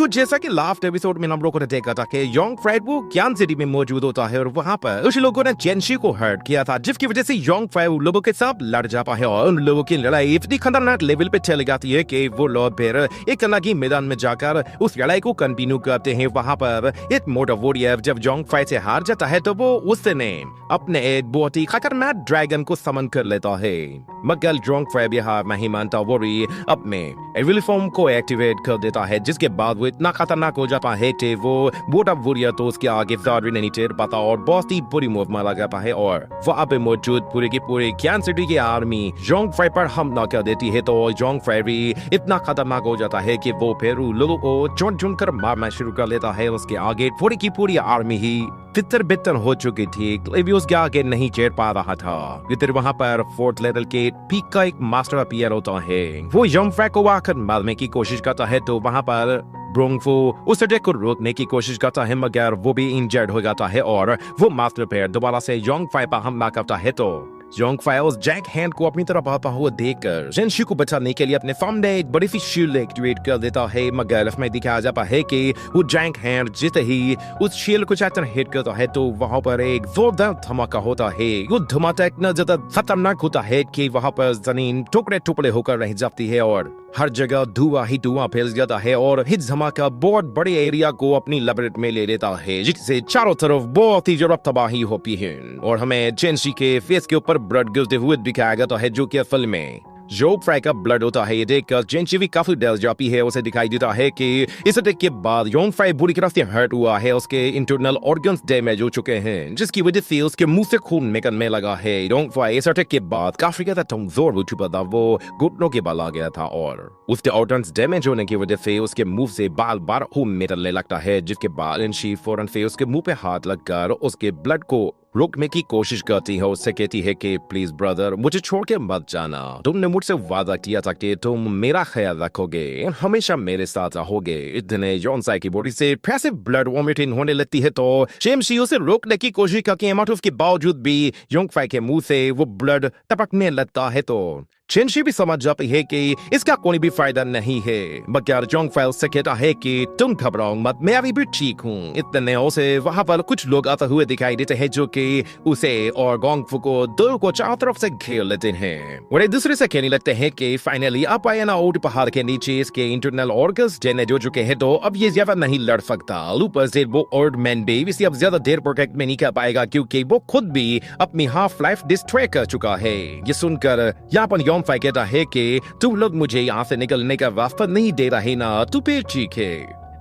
तो जैसा कि लास्ट एपिसोड में हम लोगों ने देखा था कि योंग फ्राइड वो ज्ञान सिटी में मौजूद होता है और वहाँ पर उस लोगों ने चेंशी को हर्ट किया था, जिसकी वजह से योंग फ्राइड उन लोगों के साथ लड़ जाता है और उन लोगों की लड़ाई इतनी खतरनाक लेवल पे चली जाती है कि वो लोग फिर एक अलग ही मैदान में जाकर उस लड़ाई को कंटिन्यू करते हैं। वहाँ पर एक मोटा वॉरियर जब योंग फ्राइड से हार जाता है तो वो उसने अपने एक बहुत ही खतरनाक ड्रैगन को समन कर लेता है, मगर योंग फ्राइड हार नहीं मानता। वॉरी अपने एविल फॉर्म को एक्टिवेट कर देता है, जिसके बाद वो इतना खतरनाक हो जाता है कि वो मोटा वॉरियर तो उसके आगे ज़्यादा नहीं टेर पाता और बहुत ही बुरी मौत मारा जाता है। और वहाँ पे मौजूद पूरे की पूरे ज्ञान सिटी की आर्मी योंग फ्राइड पर हमला कर देती है। तो योंग फ्राइड भी इतना खतरनाक हो जाता है कि वो फिर लोगों को चुन कर मारना शुरू कर लेता है। उसके आगे पूरी की पूरी आर्मी ही तितर बितर हो चुकी थी, लेकिन उसके आगे नहीं चेर पा रहा था। फिर वहाँ पर फोर्थ लेवल के पीक का एक मास्टर अपीयर होता है, वो योंग फ्राइड को आकर मारने की कोशिश करता है। तो वहाँ पर ब्रोंगफू उस अटैक को रोकने की कोशिश करता है, मगर वो भी इंजर्ड हो जाता है और वो मास्टर पेयर दोबारा से योंग फ्राइड पर हमला करता है। तो योंग फ्राइड उस जैक हैंड को अपनी तरफ आता हुआ देखकर चेंशी को बचाने के लिए अपने सामने एक बड़ी सी शील्ड एक्टिवेट कर देता है, मगर इसमें दिखाया जाता है कि वो जैक हैंड जितने ही उस शील्ड को चाहकर हिट करता है तो वहां पर एक जोरदार धमाका होता है। वो धमाका इतना ज्यादा खतरनाक होता है कि वहां पर जमीन टुकड़े टुकड़े होकर रह जाती है और हर जगह धुआं ही धुआं फैल जाता है और हिट धमाका बहुत बड़े एरिया को अपनी लपेट में ले लेता है, जिससे चारों तरफ बहुत ही जोर तबाही होती है और हमें चेंशी के फेस के ऊपर ब्लड गिरते हुए दिखाया जाता है, जो कि असल में योंग फ्राइड का ब्लड होता है। ये देखकर चेंशी भी काफी डर जाती है। उसे दिखाई देता है कि इस अटैक के बाद योंग फ्राइड बुरी तरह से हर्ट हुआ है, उसके इंटरनल ऑर्गन्स डैमेज हो चुके हैं, जिसकी वजह से उसके मुंह से खून निकलने लगा है। योंग फ्राइड इस अटैक के बाद काफी ज्यादा कमजोर हो चुका था, वो घुटनों के बल आ गया था और उसके ऑर्गन्स डैमेज होने की वजह से उसके मुंह से बार बार खून निकलने लगता है, जिसके बाद चेंशी फौरन से उसके मुंह पे हाथ लगकर उसके ब्लड को रोकने की कोशिश करती है। उससे कहती है कि प्लीज ब्रदर, मुझे छोड़ के मत जाना, तुमने मुझसे वादा किया था कि तुम मेरा ख्याल रखोगे, हमेशा मेरे साथ रहोगे। इतने योंग फ्राइड की बॉडी से फिर से ब्लड वॉमिटिंग होने लगती है तो चेंशी उसे रोकने की कोशिश करके के बावजूद भी योंग फ्राइड के मुंह से वो ब्लड टपकने लगता है। तो चेंशी भी समझ जाती है कि इसका कोई भी फायदा नहीं है, मगर योंग फ्राइड से कहता है कि तुम घबराओ मत, मैं अभी भी ठीक हूँ। इतने उसे वहाँ पर कुछ लोग आते हुए दिखाई देते हैं, जो कि उसे और गोंगफू को दो को चारों तरफ से घेर लेते हैं और एक दूसरे से कहने लगते हैं कि फाइनली आप आए ना ऊट पहाड़ के नीचे इसके इंटरनल ऑर्गन्स डैमेज हो चुके हैं, तो अब ये ज्यादा नहीं लड़ सकता। ऊपर से वो ओल्ड मैन भी इसे अब ज्यादा देर प्रोटेक्ट में नहीं कर पाएगा, क्योंकि वो खुद भी अपनी हाफ लाइफ डिस्ट्रॉय कर चुका है। ये सुनकर यहाँ पर योंग फ्राइड कहता है कि तुम लोग मुझे यहाँ से निकलने का रास्ता नहीं दे रहे ना, तो फिर ठीक है,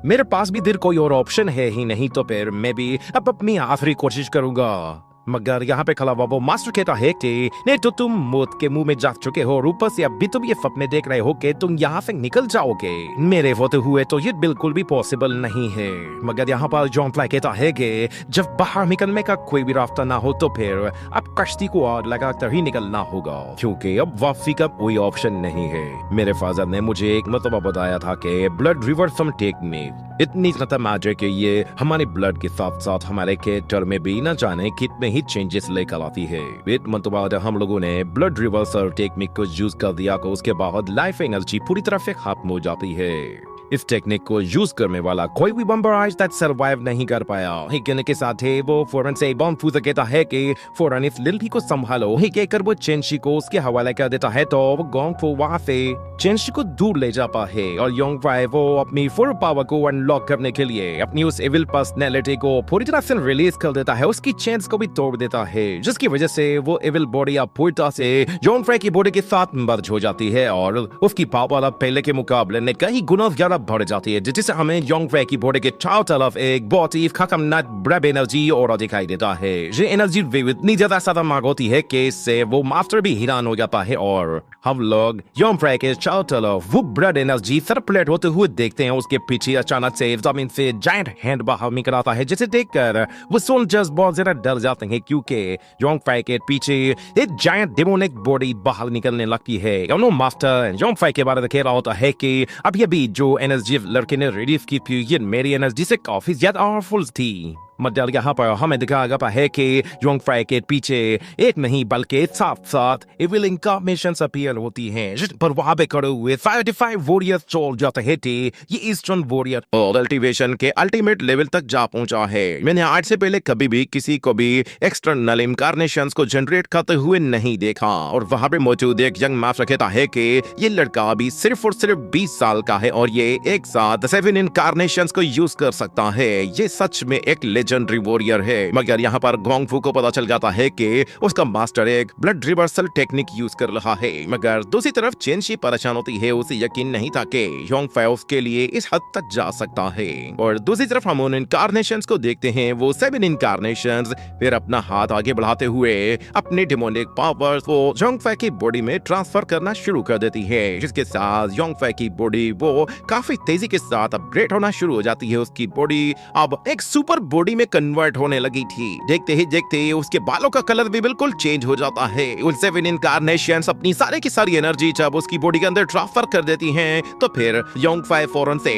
मेरे पास भी देर कोई और ऑप्शन है ही नहीं, तो फिर मैं भी अब अपनी आखिरी कोशिश करूंगा। मगर यहाँ पे खड़ा हुआ वो मास्टर कहता है कि नहीं तो तुम मौत के मुंह में जा चुके हो, ऊपर से अब भी तुम ये सपने देख रहे हो कि तुम यहाँ से निकल जाओगे। मेरे होते हुए तो ये बिल्कुल भी पॉसिबल नहीं है। मगर यहाँ पर योंग फ्राइड कहता है कि जब बाहर निकलने का कोई भी रास्ता ना हो तो फिर अब कश्ती को आग लगाकर ही निकलना होगा, क्योंकि अब वापसी का कोई ऑप्शन नहीं है। मेरे फादर ने मुझे एक मरतबा बताया था कि ब्लड रिवर्सल टेक्निक इतनी खतरनाक है कि ये हमारे ब्लड के साथ साथ हमारे कैरेक्टर में भी न जाने कितने ही चेंजेस लेकर आती है। एक मरतबा हम लोगों ने ब्लड रिवर्सल टेक्निक को यूज कर दिया तो उसके बाद लाइफ एनर्जी पूरी तरह से खत्म हो जाती है। इस टेक्निक को यूज करने वाला कोई भी बम्बर आज तक सर्वाइव नहीं कर पाया। ही कहने के साथ ही वो फौरन से गोंगफू से कहता है कि फौरन इस लड़की को संभालो। ही कहकर वो चेंशी को उसके हवाले कर देता है, तो वो गोंगफू वहां से चेंशी को दूर ले जाता है और योंग फ्राइड वो अपनी फुल पावर को अनलॉक करने के लिए अपनी उस एविल पर्सनैलिटी को पूरी तरह से रिलीज कर देता है, उसकी चेंस को भी तोड़ देता है, जिसकी वजह से वो एविल बॉडी अब पूरी तरह से योंग फ्राइड की बॉडी के साथ मर्ज हो जाती है और उसकी पावर अब पहले के मुकाबले में कई गुना ज्यादा बढ़ जाती है, जिससे हमें योंग फ्राइड की बॉडी के चारों तरफ एक बहुत ही खतरनाक ब्रेब एनर्जी और दिखाई देता है। ये एनर्जी इतनी ज्यादा खतरनाक होती है कि इससे वो मास्टर भी हैरान हो जाता है और हम लोग योंग फ्राइड के चारों तरफ वो ब्रेड एनर्जी सर्कुलेट होते हुए देखते हैं। उसके पीछे अचानक से जमीन से जायंट हैंड बाहर निकल आता है, जिसे देखकर वो सोल्जर्स बहुत ज्यादा डर जाते हैं, क्योंकि योंग फ्राइड के पीछे एक जायंट डेमोनिक बॉडी बाहर निकलने लगती है। मास्टर योंग फ्राइड के बारे में कह रहा होता है कि अब ये भी जो एनर्जी लड़के ने रिलीज की थी ये मेरी एनर्जी से काफी ज्यादा पावरफुल थी, मगर यहाँ पर हमें दिखाया गया है कि योंग फ्राई के पीछे एक नहीं बल्कि साथ साथ इविल इनकार्नेशंस अपीयर होती हैं, जिस पर वहां पे खड़े हुए 55 वॉरियर्स चल जाते हैं थे। ये ईस्टर्न वॉरियर और अल्टीवेशन के अल्टीमेट लेवल तक जा पहुंचा है। मैंने आज से पहले कभी भी किसी को भी एक्सटर्नल इनकार्नेशंस को जनरेट करते हुए नहीं देखा। और वहां पे मौजूद एक यंग मास्टर कहता है कि ये लड़का अभी सिर्फ और सिर्फ 20 साल का है और ये एक साथ 7 इनकार्नेशंस को यूज कर सकता है। ये सच में एक लेजेंडरी वॉरियर है। मगर यहाँ पर गोंग फू को पता चल जाता है कि उसका मास्टर एक ब्लड रिवर्सल टेक्निक यूज कर रहा है। मगर दूसरी तरफ चेंशी परेशान होती है, उसे यकीन नहीं था कि योंग फाई उसके लिए इस हद तक जा सकता है। और दूसरी तरफ हम उन इनकार्नेशंस को देखते हैं, वो 7 इनकार्नेशंस फिर अपना हाथ आगे बढ़ाते हुए अपने डिमोनिक पावर्स को योंग फाई की बॉडी में ट्रांसफर करना शुरू कर देती है, जिसके साथ योंग फाई की बॉडी वो काफी तेजी के साथ अपग्रेड होना शुरू हो जाती है। उसकी बॉडी अब एक सुपर बॉडी में कन्वर्ट होने लगी थी। देखते ही देखते उसके बालों का कलर भी बिल्कुल चेंज हो जाता है। उन 7 इनकार्नेशंस अपनी सारी की सारी एनर्जी जब उसकी बॉडी के अंदर ट्रांसफर कर देती हैं, तो फिर योंग फाई फौरन से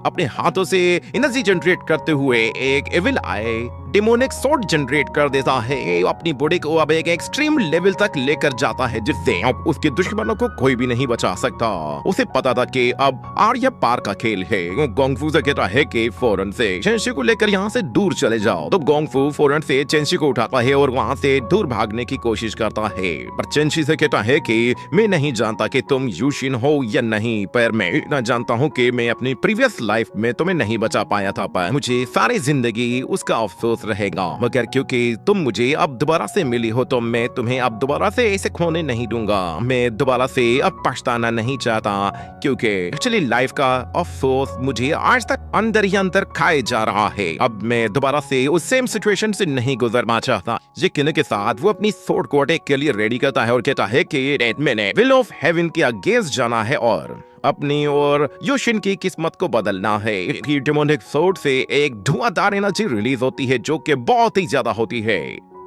अपने हाथों से एनर्जी जनरेट करते हुए एक एविल आई डिमोनिक स्वॉर्ड जनरेट कर देता है। अपनी बॉडी को अब एक एक्सट्रीम लेवल तक लेकर जाता है, जिससे अब उसके दुश्मनों को कोई भी नहीं बचा सकता। उसे पता था कि अब आर या पार का खेल है। गोंग फू से कहता है कि फौरन से चेंशी को लेकर यहाँ से दूर चले जाओ। तो गोंग फू फौरन से चेंशी को उठाता है और वहाँ से दूर भागने की कोशिश करता है। पर चेंशी से कहता है कि मैं नहीं जानता कि तुम यूशिन हो या नहीं, पर मैं इतना जानता हूँ कि मैं अपनी प्रीवियस लाइफ में तुम्हें नहीं बचा पाया था, पर मुझे सारी जिंदगी उसका अफसोस रहेगा। मगर क्योंकि तुम मुझे अब दोबारा से मिली हो, तो मैं तुम्हें अब दोबारा से ऐसे खोने नहीं दूंगा। मैं दोबारा से अब पछताना नहीं चाहता, क्योंकि एक्चुअली लाइफ का अफसोस मुझे आज तक अंदर ही अंदर खाए जा रहा है। अब मैं दोबारा से उस सेम सिचुएशन से नहीं गुजरना चाहता। ये कहने के साथ वो अपनी स्वॉर्ड को अटैक के लिए रेडी करता है और कहता है कि मैंने विल ऑफ हेवन के अगेंस्ट जाना है और अपनी और योशिन की किस्मत को बदलना है। डिमोनिक स्वॉर्ड से एक धुआंधार एनर्जी रिलीज होती है, जो कि बहुत ही ज्यादा होती है।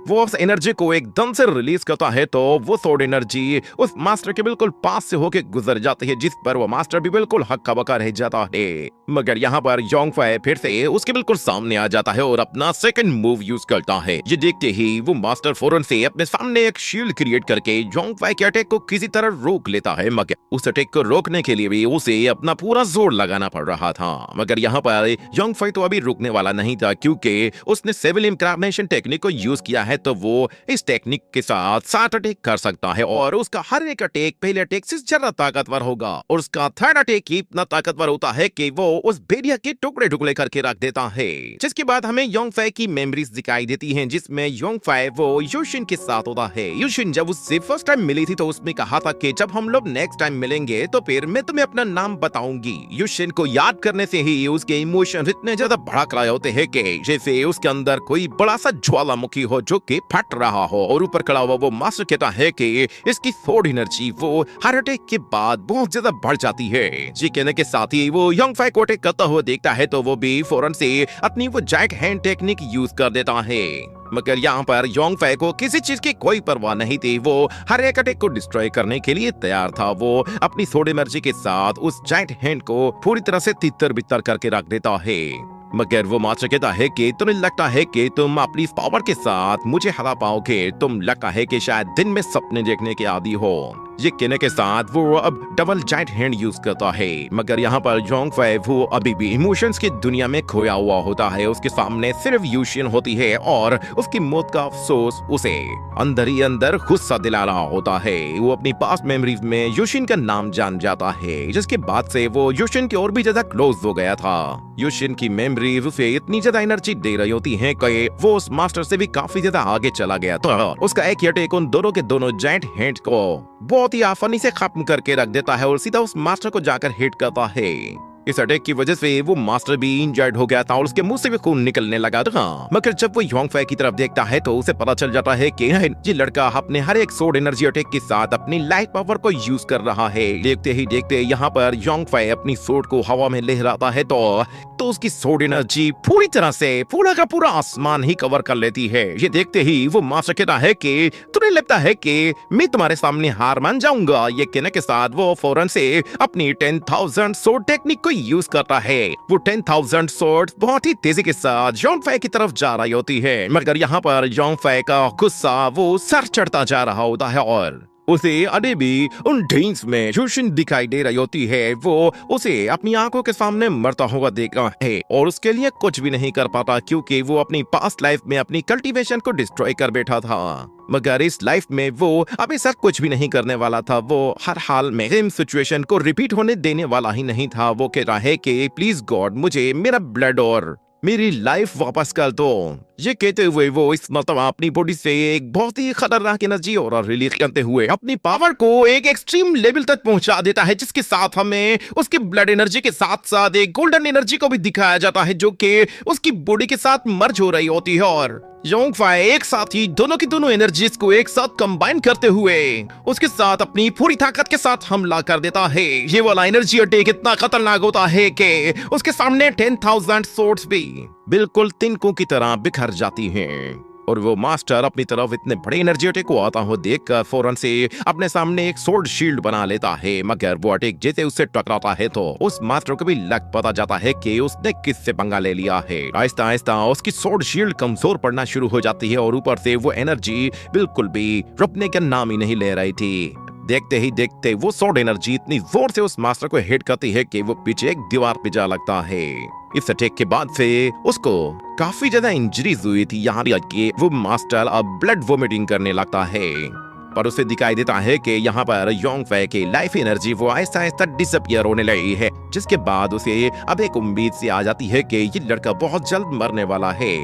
वो उस एनर्जी को एकदम से रिलीज करता है, तो वो स्वॉर्ड एनर्जी उस मास्टर के बिल्कुल पास से होके गुजर जाती है, जिस पर वो मास्टर भी बिल्कुल हक्का बक्का रह जाता है। मगर यहाँ पर योंग फाई फिर से उसके बिल्कुल सामने आ जाता है और अपना सेकंड मूव यूज करता है। ये देखते ही वो मास्टर फौरन से अपने सामने एक शील्ड क्रिएट करके योंग फाई के अटैक को किसी तरह रोक लेता है। मगर उस अटैक को रोकने के लिए भी उसे अपना पूरा जोर लगाना पड़ रहा था। मगर यहाँ पर योंग फाई तो अभी रुकने वाला नहीं था, क्योंकि उसने 7 इनकार्नेशन टेक्निक को यूज किया है, तो वो इस टेक्निक के साथ 7 अटैक कर सकता है और उसका हर एक अटैक पहले अटैक से ज्यादा ताकतवर होगा। और उसका थर्ड अटैक इतना ताकतवर होता है कि वो उस भेड़िया के टुकड़े टुकड़े करके रख देता है। जिसके बाद हमें योंग फाई की मेमोरीज दिखाई देती हैं, जिसमें योंग फाई वो योशिन के साथ होता है। योशिन जब उससे फर्स्ट टाइम मिली थी, तो उसने कहा था कि जब हम लोग नेक्स्ट टाइम मिलेंगे तो फिर मैं तुम्हें अपना नाम बताऊंगी। योशिन को याद करने से ही उसके इमोशन इतने ज्यादा भड़क रहे होते हैं कि जैसे उसके अंदर कोई बड़ा सा ज्वालामुखी हो जो कि फट रहा हो। और ऊपर खड़ा हुआ वो मास्टर कहता है कि इसकी स्वॉर्ड एनर्जी वो हर अटैक के बाद बहुत ज्यादा बढ़ जाती है। जी कहने के साथ ही वो योंग फाई को अटैक करता हुआ देखता है, तो वो भी फौरन से अपनी वो जाइंट हैंड टेक्निक यूज कर देता है। मगर यहाँ पर योंग फाई को किसी चीज की कोई परवाह नहीं थी। वो हर एक अटैक को डिस्ट्रॉय करने के लिए तैयार था। वो अपनी स्वॉर्ड एनर्जी के साथ उस जाइंट हैंड को पूरी तरह से तितर बितर करके रख देता है। मगर वो मास्टर कहता है कि तुम्हें लगता है कि तुम अपनी पावर के साथ मुझे हरा पाओगे, तुम लगता है कि शायद दिन में सपने देखने के आदी हो। ये कहने के साथ वो अब डबल जाइंट हैंड यूज करता है। मगर यहाँ पर योंग फाई वो अभी भी इमोशंस की दुनिया में खोया हुआ होता है। उसके सामने सिर्फ यूशिन होती है और उसकी मौत का अफसोस उसे अंदर ही अंदर गुस्सा दिला रहा होता है। वो अपनी पास्ट मेमोरीज में यूशिन का नाम जान जाता है, जिसके बाद से वो यूशिन की और भी ज्यादा क्लोज हो गया था। यूशिन की मेमोरीज उसे इतनी ज्यादा एनर्जी दे रही होती है कि वो उस मास्टर से भी काफी ज्यादा आगे चला गया था। उसका एक अटैक उन दोनों के दोनों जाइंट हैंड को बहुत ही आसानी से खत्म करके रख देता है और सीधा उस मास्टर को जाकर हिट करता है। इस अटैक की वजह से वो मास्टर भी इंजर्ड हो गया था और उसके मुंह से भी खून निकलने लगा था। मगर जब वो योंग फाई की तरफ देखता है, तो उसे पता चल जाता है कि ये लड़का अपने हर एक स्वॉर्ड एनर्जी अटैक के साथ अपनी लाइट पावर को यूज कर रहा है। देखते ही देखते यहाँ पर योंग फाई अपनी स्वॉर्ड को हवा में लहराता है, तो तो उसकी सोड एनर्जी पूरी तरह से पूरा का पूरा आसमान ही कवर कर लेती है। ये देखते ही वो मास्टर कहता है कि तुम्हें लगता है कि मैं तुम्हारे सामने हार मान जाऊंगा। ये कहने के साथ वो फौरन से अपनी 10,000 सोड टेक्निक को यूज करता है। वो 10,000 सोड बहुत ही तेजी के साथ योंग फै की तरफ जा रही होती है, मगर यहाँ पर योंग फै का गुस्सा वो सर चढ़ता जा रहा होता है और उसे अभी भी उन ड्रीम्स में यूशिन दिखाई दे रही होती है। वो उसे अपनी आंखों के सामने मरता हुआ देख रहा है और उसके लिए कुछ भी नहीं कर पाता, क्योंकि वो अपनी पास्ट लाइफ में अपनी कल्टीवेशन को डिस्ट्रॉय कर बैठा था। मगर इस लाइफ में वो अभी सर कुछ भी नहीं करने वाला था। वो हर हाल में सेम सिचुएशन को रिपीट होने देने वाला ही नहीं था। वो कह रहा है कि प्लीज गॉड मुझे मेरा ब्लड और मेरी लाइफ वापस कर दो। ये कहते हुए वो इस मरतबा अपनी बॉडी से एक बहुत ही खतरनाक एनर्जी और रिलीज करते हुए अपनी पावर को एक एक्सट्रीम लेवल तक पहुंचा देता है, जिसके साथ हमें उसकी ब्लड एनर्जी के साथ साथ एक गोल्डन एनर्जी को भी दिखाया जाता है, जो कि उसकी बॉडी के साथ मर्ज हो रही होती है। और योंग फै एक साथ ही दोनों की दोनों एनर्जीज को एक साथ कंबाइन करते हुए उसके साथ अपनी पूरी ताकत के साथ हमला कर देता है। ये वाला एनर्जी अटैक इतना खतरनाक होता है कि उसके सामने 10,000 सोर्ड्स भी बिल्कुल तिनकों की तरह बिखर जाती हैं। और वो मास्टर अपनी तरफ इतने बड़े एनर्जी अटैक को आता हुआ देखकर फौरन से अपने सामने एक सोर्ड शील्ड बना लेता है, मगर वो अटैक जैसे उससे टकराता है तो उस मास्टर को भी लग पता जाता है कि उसने किससे पंगा ले लिया है। आहिस्ता आहिस्ता उसकी सोर्ड शील्ड कमजोर पड़ना शुरू हो जाती है और ऊपर से वो एनर्जी बिल्कुल भी रुकने का नाम ही नहीं ले रही थी। देखते ही देखते वो सोर्ड एनर्जी इतनी जोर से उस मास्टर को हिट करती है कि वो पीछे एक दीवार पे जा लगता है। इस अटैक के बाद से उसको काफी ज्यादा इंजरीज हुई थी, यहाँ तक कि वो मास्टर अब ब्लड वोमिटिंग करने लगता है। पर उसे दिखाई देता है कि यहाँ पर योंग फै की लाइफ एनर्जी वो आहिस्ता आहिस्ता डिसअपियर होने लगी है, जिसके बाद उसे अब एक उम्मीद सी आ जाती है कि ये लड़का बहुत जल्द मरने वाला है।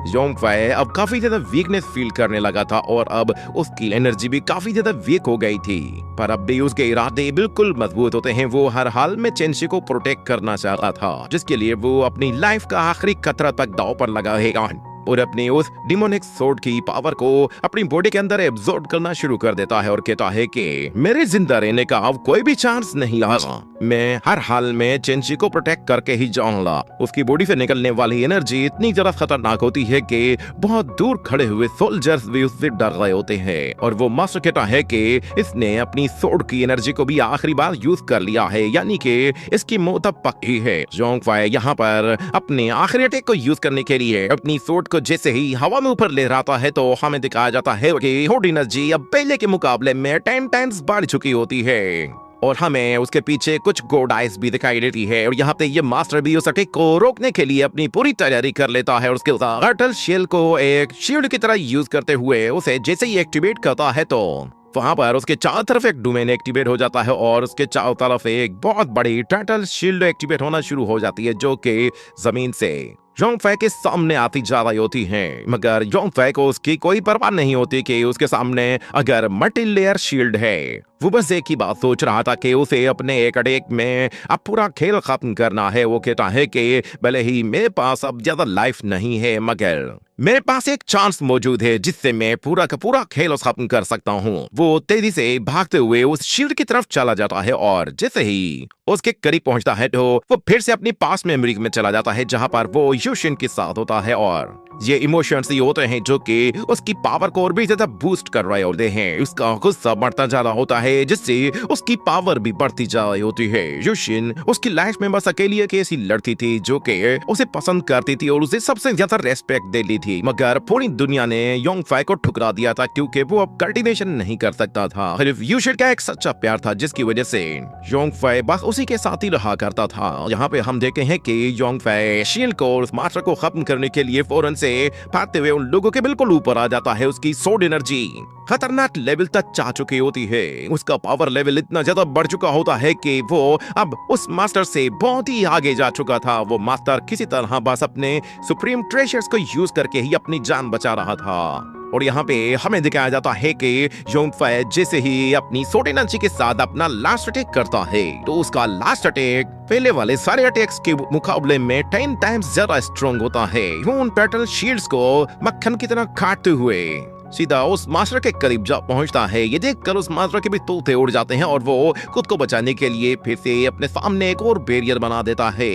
योंग फै अब काफी ज्यादा वीकनेस फील करने लगा था और अब उसकी एनर्जी भी काफी ज्यादा वीक हो गई थी, पर अब भी उसके इरादे बिल्कुल मजबूत होते हैं। वो हर हाल में चेंशी को प्रोटेक्ट करना चाहता था, जिसके लिए वो अपनी लाइफ का आखिरी खतरा तक दांव पर लगाएगा और अपनी उस डिमोनिक सोर्ड की पावर को अपनी बॉडी के अंदर एब्जॉर्ब करना शुरू कर देता है और कहता है कि मेरे जिंदा रहने का अब कोई भी चांस नहीं आएगा। मैं हर हाल में चेंशी को प्रोटेक्ट करके ही जाऊंगा। उसकी बॉडी से निकलने वाली एनर्जी इतनी ज्यादा खतरनाक होती है कि बहुत दूर खड़े हुए सोल्जर्स भी उससे डर रहे होते हैं। और वो मास्टर कहता है कि इसने अपनी सोर्ड की एनर्जी को भी आखिरी बार यूज कर लिया है, यानी कि इसकी मौत अब पक्की है। योंग फै यहाँ पर अपने आखिरी अटैक को यूज करने के लिए अपनी सोर्ड को जैसे ही हवा में ऊपर लहराता है तो हमें दिखाया जाता है कि सोर्ड एनर्जी अब पहले के मुकाबले में 10 टाइम्स बढ़ चुकी होती है और हमें उसके पीछे कुछ गोड आइस भी दिखाई देती है। और यहाँ पे ये मास्टर भी उस अटैक को रोकने के लिए अपनी पूरी तैयारी कर लेता है और उसके साथ टर्टल शेल को एक शील्ड की तरह यूज करते हुए उसे जैसे ही एक्टिवेट करता है तो वहां पर उसके चारों तरफ एक डोमेन एक्टिवेट हो जाता है और उसके चारों तरफ एक बहुत बड़ी टर्टल शील्ड एक्टिवेट होना शुरू हो जाती है, जो कि जमीन से योंग फै के सामने आती जा रही होती हैं। मगर योंग फै को उसकी कोई परवाह नहीं होती कि उसके सामने अगर मल्टी लेयर शील्ड है। वो बस एक ही बात सोच रहा था कि उसे अपने एक अटैक में अब पूरा खेल खत्म करना है। वो कहता है कि भले ही मेरे पास अब ज्यादा लाइफ नहीं है, मगर मेरे पास एक चांस मौजूद है जिससे मैं पूरा का पूरा खेल खत्म कर सकता हूँ। वो तेजी से भागते हुए उस शील्ड की तरफ चला जाता है और जैसे ही उसके करीब पहुंचता है तो वो फिर से अपनी पास मेमोरी में चला जाता है, जहां पर वो यूशिन के साथ होता है। और ये इमोशंस ही होते हैं जो कि उसकी पावर को और भी ज्यादा बूस्ट कर रहे होते हैं। उसका गुस्सा बढ़ता जा रहा होता है, जिससे उसकी पावर भी बढ़ती जा रही होती है। यूशिन उसकी लाइफ में बस अकेली एक ऐसी लड़की थी जो कि उसे पसंद करती थी और उसे सबसे ज्यादा रेस्पेक्ट देती थी, मगर पूरी दुनिया ने योंग फै को ठुकरा दिया था क्योंकि वो अब कल्टीवेशन नहीं कर सकता था। सिर्फ यूशिन का एक सच्चा प्यार था जिसकी वजह से योंग फै बस उसी के साथ ही रहा करता था। यहाँ पे हम देखते हैं कि योंग फै शील्ड को और उस मास्टर को खत्म करने के लिए फौरन से भागते हुए उन लोगों के बिल्कुल ऊपर आ जाता है। उसकी सोर्ड एनर्जी खतरनाक लेवल तक जा चुकी होती है। उसका पावर लेवल इतना ज्यादा बढ़ चुका होता है कि वो अब उस मास्टर से बहुत ही आगे जा चुका था। वो मास्टर किसी तरह बस अपने सुप्रीम ट्रेजर्स को यूज करके ही अपनी जान बचा रहा था। और यहाँ पे हमें दिखाया जाता है कि योंग फै जैसे ही अपनी सोर्ड एनर्जी के साथ अपना लास्ट अटैक करता है तो उसका लास्ट अटैक पहले वाले सारे अटैक्स के मुकाबले में 10 टाइम्स ज्यादा स्ट्रॉन्ग होता है। वो उन टर्टल शील्ड्स को मक्खन की तरह काटते हुए सीधा उस मास्टर के करीब जा पहुंचता है। ये देखकर उस मास्टर के भी तोते उड़ जाते हैं और वो खुद को बचाने के लिए फिर से अपने सामने एक और बैरियर बना देता है।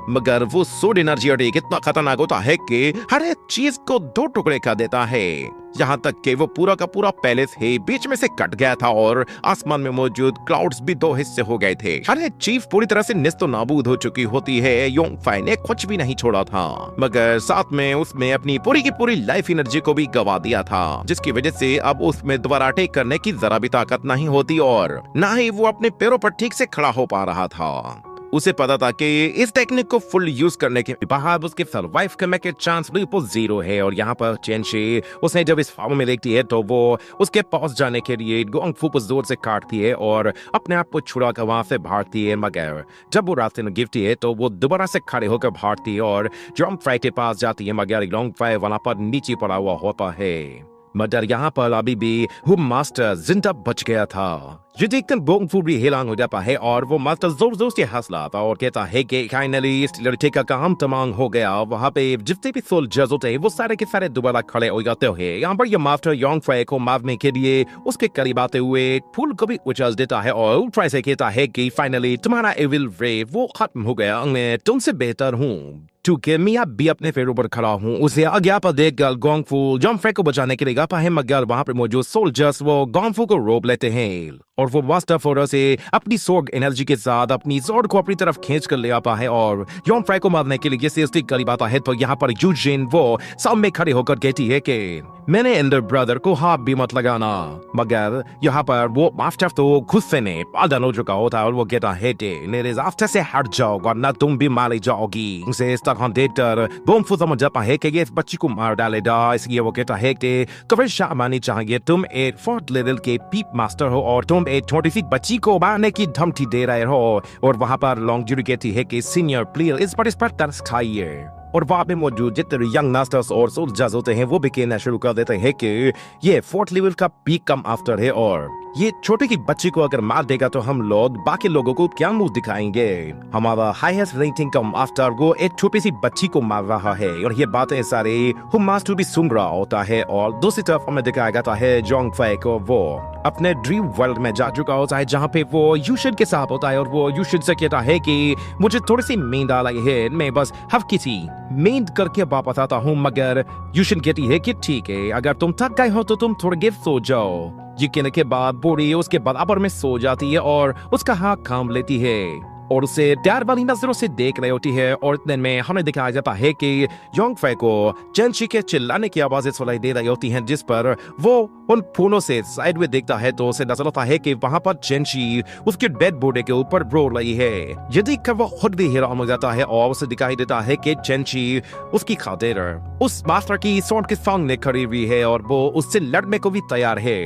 मगर वो सोड एनर्जी अटैक इतना खतरनाक होता है कि हर एक चीज को दो टुकड़े कर देता है। यहाँ तक कि वो पूरा का पूरा पैलेस ही बीच में से कट गया था और आसमान में मौजूद क्लाउड्स भी दो हिस्से हो गए थे। हर एक चीफ पूरी तरह से नेस्तो नाबूद हो चुकी होती है। योंगफाई ने कुछ भी नहीं छोड़ा था, मगर साथ में उसमें अपनी पूरी की पूरी लाइफ एनर्जी को भी गवा दिया था, जिसकी वजह से अब उसमें दोबारा अटैक करने की जरा भी ताकत नहीं होती और न ही वो अपने पैरों पर ठीक से खड़ा हो पा रहा था। उसे पता था कि इस टेक्निक को फुल यूज करने के बाद उसके सर्वाइव करने के चांस बिल्कुल जीरो है। और यहाँ पर चेंशी उसने जब इस फार्म में देखती है तो वो उसके पास जाने के लिए गोंगफू को जोर से काटती है और अपने आप को छुड़ा कर वहां से भागती है। मगर जब वो रास्ते में गिरती है तो वो दोबारा से खड़े होकर भागती है और जोंगफाई के पास जाती है, मगर जोंगफाई वहां पर नीचे पड़ा हुआ होता है। मगर यहाँ पर अभी भी वो मास्टर जिंदा बच गया था। ये देखकर गोंगफू भी हैरान हो जाता है और वो मास्टर जोर जोर से हंस रहा था और कहता है कि फाइनली इस लड़के का काम तमाम हो गया। वहाँ पे जितने भी सोल्जर्स होते हैं वो सारे के सारे दोबारा खड़े हो जाते हैं। यहाँ पर ये मास्टर योंगफाई को मारने के लिए उसके करीब आते हुए फूल को भी उछाल देता है और ट्राई से कहता है कि फाइनली तुम्हारा एविल रे वो खत्म हो गया, मैं तुमसे बेहतर हूँ क्योंकि मैं अब भी अपने पैरों पर खड़ा हूँ। उसे आज्ञा पर देखकर गोंगफू जोंगफाई को बचाने के लिए जाता है, मगर वहाँ पर मौजूद सोल्जर्स वो गोंगफू को रोक लेते हैं और वो मास्टर फोरा से अपनी सोर्ड एनर्जी के साथ अपनी सोर्ड को अपनी तरफ खींच कर ले आता है और योंगफाई को मारने के लिए जैसे उसके करीब आता है तो यहाँ पर यूजिन वो सामने खड़े होकर कहती है कि मैंने एंडर ब्रदर को हाथ भी मत लगाना। मगर यहाँ पर वो मास्टर तो गुस्से में पागल हो चुका होता है और वो कहता है कि मेरे रास्ते से हट जाओ वरना तुम भी मारे जाओगी। उसे इस तरह देखकर गोंगफू समझ जाता है कि ये इस बच्ची को मार डालेगा, इसलिए वो कहता है कि कभी शामानी चाहिए, तुम एक 4th लेवल के पीप मास्टर हो और तुम एक छोटी सी बच्ची को मारने की धमकी दे रहे हो। और वहाँ पर लॉन्गजूरी कहती है कि सीनियर प्लेयर इस पर तरस खाइए। और वहाँ पे मौजूद जितने यंग मास्टर्स और सोल्जर्स होते हैं वो भी कहना शुरू कर देते हैं कि ये 4th लेवल का पीक कम आफ्टर है और ये छोटे की बच्ची को अगर मार देगा तो हम लोग बाकी लोगों को क्या मुंह दिखाएंगे। हमारा हाईएस्ट रेटिंग कम आफ्टर वो एक छोटी सी बच्ची को मार रहा है और ये बातें सारे हम मास्टर भी सुन रहा होता है। और दूसरी तरफ हमें दिखाया जाता है जोंगफाई को वो अपने ड्रीम वर्ल्ड में जा चुका होता है जहाँ पे वो यूशिन के साथ होता है और वो यूशिन से कहता है कि मुझे थोड़ी सी नींद आ रही है, मैं बस हल्की सी नींद करके वापस आता हूँ। मगर यूशिन कहती है कि ठीक है, अगर तुम थक गए हो तो तुम थोड़ी देर सो जाओ। ये कहने के बाद बूढ़ी उसके बराबर में सो जाती है और उसका हाथ थाम लेती है और उसे प्यार वाली नजरों से देख रही होती है। और इतने में हमें दिखाया जाता है कि योंगफाई को चेंशी के चिल्लाने की आवाजें सुनाई दे रही होती हैं, जिस पर वो उन फूलों से साइड में देखता है तो उसे नजर आता है कि वहां पर चेंशी उसके डेड बॉडी के ऊपर रो रही है। ये देखकर वो खुद भी हैरान हो जाता है और उसे दिखाई देता है कि चेंशी उसकी खातिर उस मास्टर की स्वॉर्ड के सामने खड़ी हुई है और वो उससे लड़ने को भी तैयार है।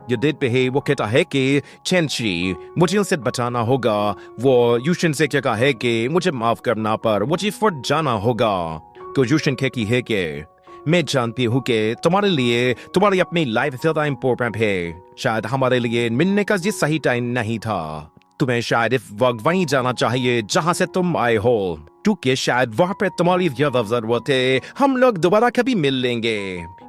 ये डेट पे है वो कहता है कि चेंशी मुझे उनसे बचाना होगा। वो यूशिन से कहता है कि मुझे माफ करना पर मुझे फट जाना होगा। तो यूशिन कहती है कि मैं जानती हूँ कि तुम्हारे लिए तुम्हारी अपनी लाइफ ज्यादा इम्पोर्टेंट है, शायद हमारे लिए मिलने का ये सही टाइम नहीं था। तुम्हें शायद इस वक्त वहीं जाना चाहिए जहाँ से तुम आए हो, क्योंकि शायद वहाँ पे तुम्हारी ज्यादा जरूरत है। हम लोग दोबारा कभी मिल लेंगे।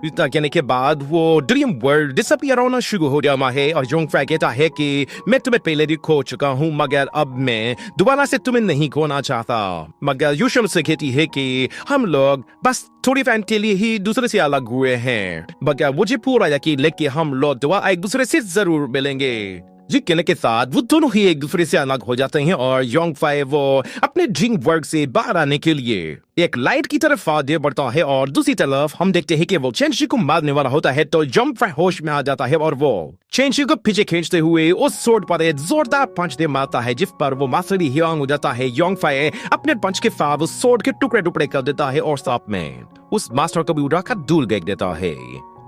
इतना कहने के बाद वो ड्रीम वर्ल्ड डिसअपियर होना शुरू हो जाता है और जोंगफाई कहता है कि मैं तुम्हें पहले भी खो चुका हूँ मगर अब मैं दोबारा से तुम्हें नहीं खोना चाहता। मगर यूशिन से कहती है कि हम लोग बस थोड़ी टाइम के लिए ही दूसरे से अलग हुए हैं, मगर मुझे पूरा यकीन है कि हम लोग दोबारा एक दूसरे से जरूर मिलेंगे। जी कहने के साथ वो दोनों ही एक दूसरे से अलग हो जाते हैं और योंगफाई वो अपने ड्रीम वर्ल्ड से बाहर आने के लिए एक लाइट की तरफ आगे बढ़ता है और दूसरी तरफ हम देखते हैं कि वो चेंशी को मारने वाला होता है तो योंगफाई होश में आ जाता है और वो चेंशी को पीछे खींचते हुए उस सोर्ड पर एक जोरदार पंच दे मारता है, जिस पर वो मास्टरी हैरान हो जाता है। योंगफाई अपने पंच के साथ उस सोर्ड के टुकड़े टुकड़े कर देता है और साथ में उस मास्टर को भी उड़ाकर दूर फेंक देता है।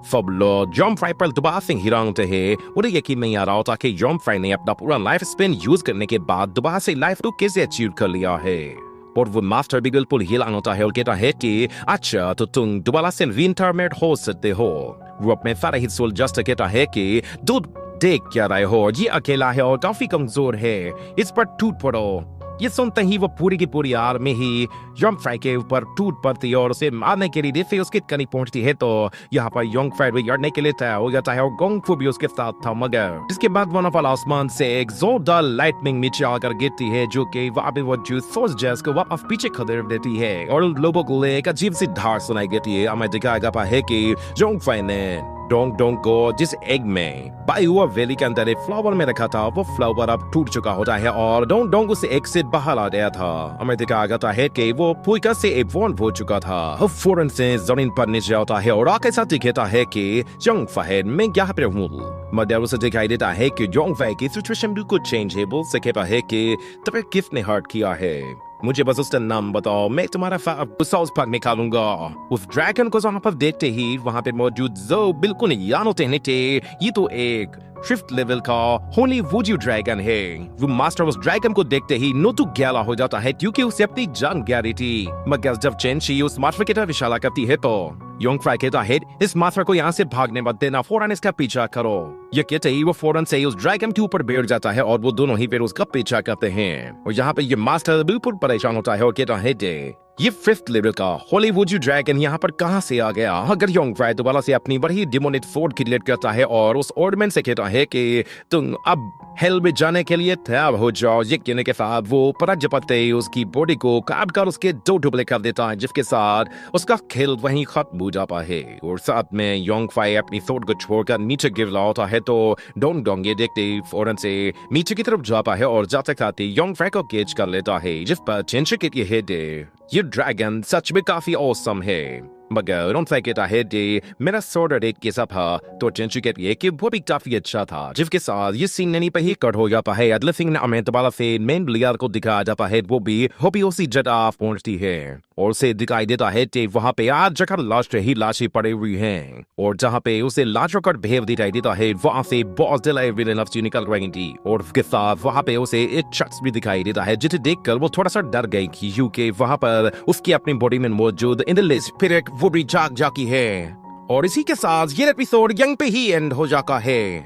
सब लोग जोंगफाई पर दोबारा से हैरान होते हैं। उन्हें यकीन नहीं आ रहा होता कि जोंगफाई ने अपना पूरा लाइफ स्पेन यूज करने के बाद दोबारा से लाइफ को कैसे अचीव कर लिया है। और वो मास्टर भी बिल्कुल हैरान होता है और कहता है कि अच्छा तो तुम दोबारा से रीइंटरमेट हो सकते हो। वो अपने सारे ही सोल्जर्स से कहता है कि दूध देख क्या रहे हो, ये अकेला है और काफी कमजोर है, इस पर टूट पड़ो। ये सुनते ही वो पूरी की पूरी आर्मी ही यंग फ्राई के ऊपर टूट पड़ती है और उसे मारने के लिए जैसे उसके करीब पहुंचती है तो यहाँ पर यंग फ्राई भी लड़ने के लिए तैयार हो जाता है और गोंग फू भी उसके साथ था। मगर इसके बाद वन ऑफ आसमान से एक जोरदार लाइटनिंग नीचे आकर गिरती है जो कि वहाँ पे वो जो सोर्स जैस को वापस पीछे खदेड़ देती है और लोगों को एक अजीब सी धार सुनाई देती है। हमें दिखाया गया है कि यंग फ्राई ने डोंग डोंग को जिस एग में बाई हुआ वैली के अंदर एक फ्लावर में रखा था वो फ्लावर अब टूट चुका होता है और डोंग डोंग उसे एग से बाहर आ गया था। हमें दिखाया गया है कि वो पूरी से एवॉल्व हो चुका था। वो फौरन से जमीन पर नीचे आता है और आके साथ दिखाता है कि यंग फहद मैं यहाँ पे हूँ। मगर उसे दिखाई देता है कि यंग फहद की सिचुएशन बिल्कुल चेंज है। बोल सके है कि तुम्हें किसने हर्ट किया है, मुझे बस उसका नाम बताओ, मैं तुम्हारा साउथ पार्क में निकालूंगा। उस ड्रैगन को वहां पर देखते ही वहां पे मौजूद जो बिल्कुल यानो कहने थे ये तो एक 5th लेवल का होली वूजू ड्रैगन है। वो मास्टर उस ड्रैगन को देखते ही नोटू ग्याला हो जाता है क्योंकि उसे अपनी जान गया रही थी। मगर जब चेंशी उस मास्टर की तरफ इशारा करती है तो यंग फ्राई कहता है इस मास्टर को यहाँ से भागने मत देना, फौरन इसका पीछा करो। ये कहते ही वो फौरन से उस ड्रैगन के ऊपर बैठ जाता है और वो दोनों ही फिर उसका पीछा करते हैं। और यहाँ पे ये मास्टर बिल्कुल परेशान होता है और कहता है ये 5th लेवल का हॉलीवुड ड्रैगन यहाँ पर कहाँ से आ गया। अगर यंग फ्राई दोबारा से अपनी बड़ी डिमोनिक फोर्ड क्रिएट करता है और उस ऑर्डमेंट से कहता है कि तुम अब हेल में जाने के लिए तैयार हो जाओ। ये कहने के साथ वो प्रजापति उसकी बॉडी को काट कर उसके 2 टुकड़े कर देता है जिसके साथ उसका खेल वहीं खत्म हो जाता है। और साथ में यंग फ्राई अपनी सोर्ड को छोड़कर नीचे गिर लाता है तो डोंग डोंग ये देखते फौरन से नीचे की तरफ जाता है और जाते खाते यंग फ्राई को कैच कर लेता है जिस पर टेंशन के ये ड्रैगन सच में काफी औसम है। मगर यंग फ्राई कहता है मेरा सोर्ड एक कैसा था तो टेंशन कहती है कि वो भी काफी अच्छा था जिसके साथ ये सीन नहीं पे ही कट हो जाता है। अगले सीन में हमें दोबारा से मेन प्लेयर को दिखाया जाता है वो भी उसी जगह पहुंचती है और उसे दिखाई देता है कि वहां पे आज जगह लाशें पड़ी हुई हैं और जहां पे उसे लाशों का ढेर दिखाई देता है वहां से बहुत दिल निकल रही थी और उसके साथ वहां पे उसे एक शख्स भी दिखाई देता है जिसे देखकर वो थोड़ा सा डर गई क्योंकि वहां पर उसकी अपनी बॉडी में मौजूद इंद्रलिस्ट फिर एक वो भी जाग जाती है। और इसी के साथ ये एपिसोड यहीं पे ही एंड हो जाता है।